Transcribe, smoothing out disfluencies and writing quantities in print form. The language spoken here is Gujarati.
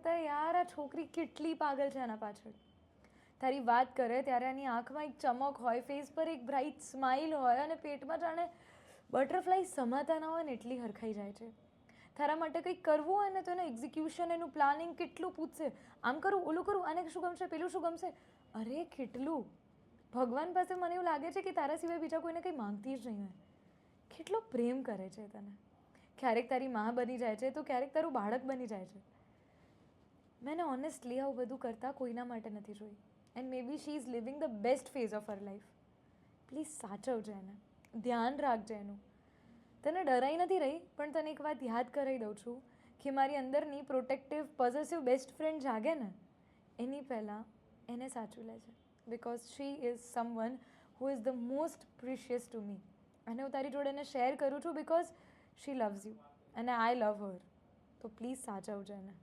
હતા યાર આ છોકરી કેટલી પાગલ છે આના પાછળ. તારી વાત કરે ત્યારે એની આંખમાં એક ચમક હોય, ફેસ પર એક બ્રાઇટ સ્માઇલ હોય અને પેટમાં જાણે બટરફ્લાય સમાતા ના હોય ને એટલી હરખાઈ જાય છે. તારા માટે કંઈક કરવું હોય ને તો એનું એક્ઝિક્યુશન, એનું પ્લાનિંગ કેટલું પૂછશે, આમ કરું, ઓલું કરું, આને શું ગમશે, પેલું શું ગમશે, અરે કેટલું. ભગવાન પાસે મને એવું લાગે છે કે તારા સિવાય બીજા કોઈને કંઈ માંગતી જ નહીં હોય. કેટલો પ્રેમ કરે છે તને. ક્યારેક તારી માં બની જાય છે તો ક્યારેક તારું બાળક બની જાય છે. મેં ઓનેસ્ટલી આવું બધું કરતાં કોઈના માટે નથી જોઈ. And may be she is living the best phase of her life. Please સાચવજે એને, ધ્યાન રાખજે એનું. તને ડરાઈ નથી રહી, પણ તને એક વાત યાદ કરાવી દઉં છું કે મારી અંદરની પ્રોટેક્ટિવ પોઝેસિવ બેસ્ટ ફ્રેન્ડ જાગે ને એની પહેલાં એને સાચવી લેજે. Because she is someone who is the most precious to me. અને હું તારી જોડે એને શેર કરું છું બિકોઝ શી લવ્સ યુ અને આઈ લવ હર. તો પ્લીઝ સાચવજે એને.